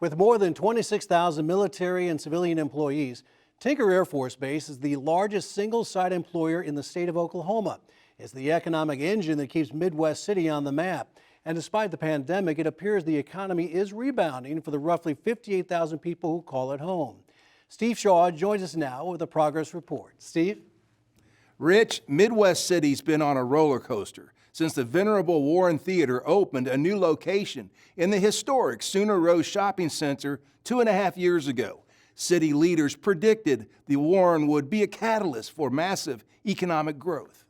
With more than 26,000 military and civilian employees, Tinker Air Force Base is the largest single-site employer in the state of Oklahoma. It's the economic engine that keeps Midwest City on the map. And despite the pandemic, it appears the economy is rebounding for the roughly 58,000 people who call it home. Steve Shaw joins us now with a progress report. Steve? Rich, Midwest City's been on a roller coaster since the venerable Warren Theater opened a new location in the historic Sooner Rose Shopping Center 2.5 years ago. City leaders predicted the Warren would be a catalyst for massive economic growth.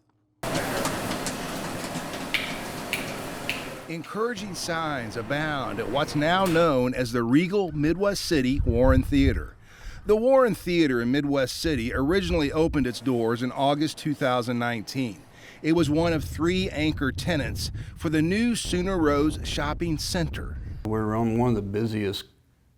Encouraging signs abound at what's now known as the Regal Midwest City Warren Theater. The Warren Theater in Midwest City originally opened its doors in August 2019. It was one of 3 anchor tenants for the new Sooner Rose Shopping Center. We're on one of the busiest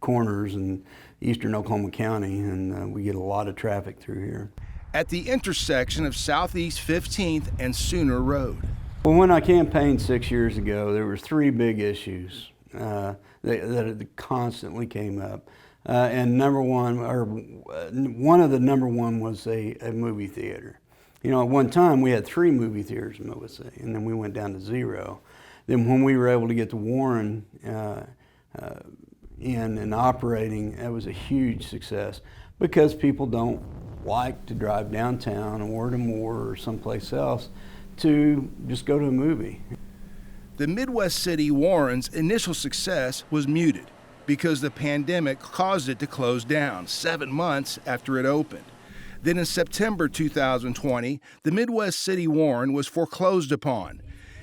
corners in eastern Oklahoma County, and we get a lot of traffic through here. At the intersection of Southeast 15th and Sooner Road. Well, when I campaigned 6 years ago, there were 3 big issues that constantly came up. And one of the number one was a movie theater. You know, at one time we had 3 movie theaters in Midwest City, and then we went down to 0. Then when we were able to get the Warren in and operating, that was a huge success because people don't like to drive downtown or to Moore or someplace else to just go to a movie. The Midwest City Warren's initial success was muted because the pandemic caused it to close down 7 months after it opened. Then in September 2020, the Midwest City Warren was foreclosed upon.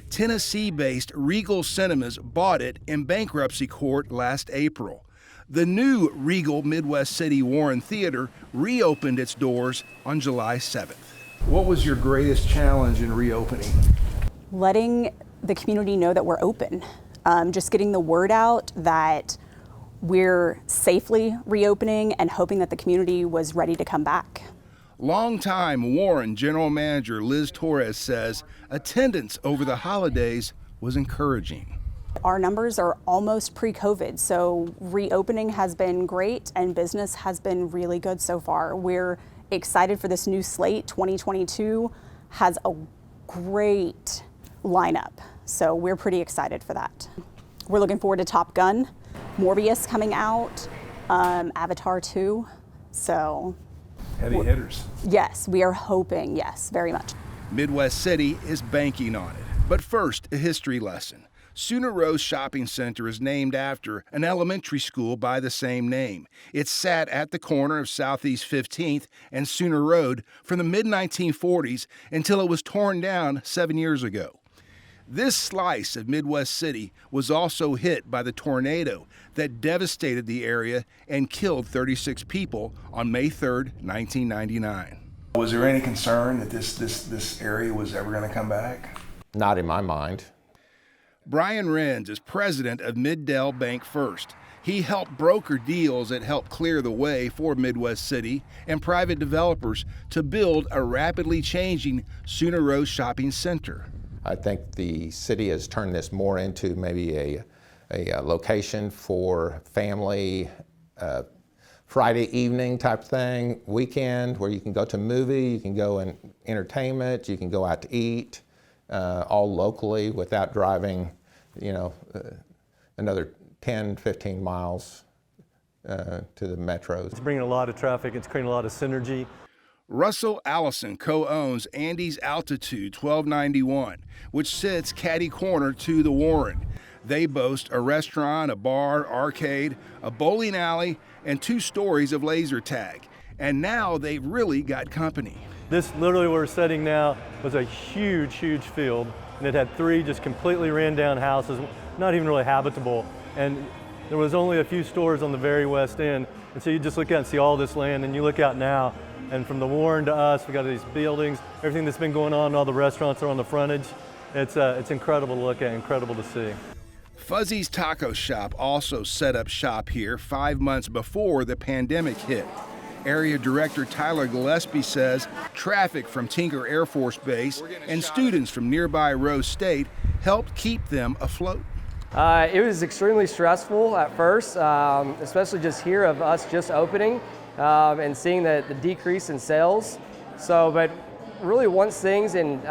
Tennessee-based Regal Cinemas bought it in bankruptcy court last April. The new Regal Midwest City Warren Theater reopened its doors on July 7th. What was your greatest challenge in reopening? Letting the community know that we're open. Just getting the word out that we're safely reopening and hoping that the community was ready to come back. Longtime Warren General Manager Liz Torres says attendance over the holidays was encouraging. Our numbers are almost pre-COVID, so reopening has been great and business has been really good so far. We're excited for this new slate. 2022 has a great lineup, so we're pretty excited for that. We're looking forward to Top Gun, Morbius coming out, Avatar 2, so. Heavy hitters. Yes, we are hoping, yes, very much. Midwest City is banking on it. But first, a history lesson. Sooner Rose Shopping Center is named after an elementary school by the same name. It sat at the corner of Southeast 15th and Sooner Road from the mid-1940s until it was torn down 7 years ago. This slice of Midwest City was also hit by the tornado that devastated the area and killed 36 people on May 3rd, 1999. Was there any concern that this area was ever going to come back? Not in my mind. Brian Renz is president of Middell Bank First. He helped broker deals that helped clear the way for Midwest City and private developers to build a rapidly changing Sooner Rose Shopping Center. I think the city has turned this more into maybe a location for family, Friday evening type thing, weekend, where you can go to a movie, you can go in entertainment, you can go out to eat, all locally without driving, another 10, 15 miles to the metros. It's bringing a lot of traffic, it's creating a lot of synergy. Russell Allison co-owns Andy's Altitude 1291, which sits catty corner to the Warren. They boast a restaurant, a bar, arcade, a bowling alley, and 2 stories of laser tag. And now they've really got company. This literally where we're sitting now was a huge, huge field, and it had 3 just completely ran down houses, not even really habitable. And there was only a few stores on the very west end. And so you just look out and see all this land, and you look out now, and from the Warren to us, we got these buildings, everything that's been going on, all the restaurants are on the frontage. It's incredible to look at, incredible to see. Fuzzy's Taco Shop also set up shop here 5 months before the pandemic hit. Area Director Tyler Gillespie says traffic from Tinker Air Force Base and students from nearby Rose State helped keep them afloat. It was extremely stressful at first, especially just here of us just opening and seeing the decrease in sales. But really once things in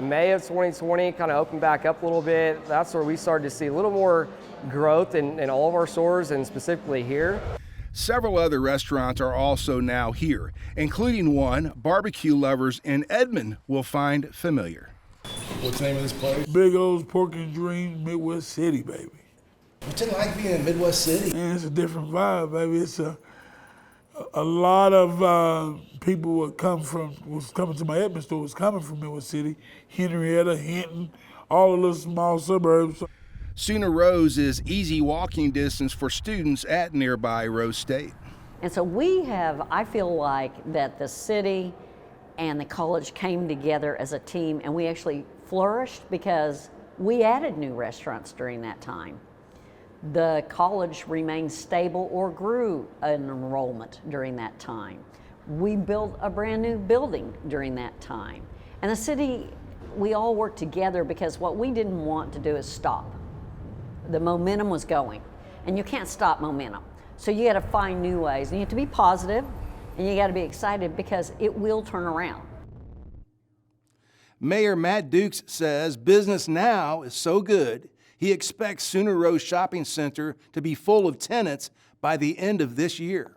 May of 2020 kind of opened back up a little bit, that's where we started to see a little more growth in all of our stores and specifically here. Several other restaurants are also now here, including one barbecue lovers in Edmond will find familiar. What's the name of this place? Big O's Pork and Dreams, Midwest City, baby. What's it like being in Midwest City? Man, it's a different vibe, baby. It's a lot of people was coming to my Edmond store was coming from Midwest City, Henrietta, Hinton, all the little small suburbs. Sooner Rose is easy walking distance for students at nearby Rose State. And so I feel like that the city and the college came together as a team, and we actually flourished because we added new restaurants during that time. The college remained stable or grew in enrollment during that time. We built a brand new building during that time. And the city, we all worked together because what we didn't want to do is stop. The momentum was going, and you can't stop momentum. So you got to find new ways, and you have to be positive, and you got to be excited because it will turn around. Mayor Matt Dukes says business now is so good, he expects Sooner Rose Shopping Center to be full of tenants by the end of this year.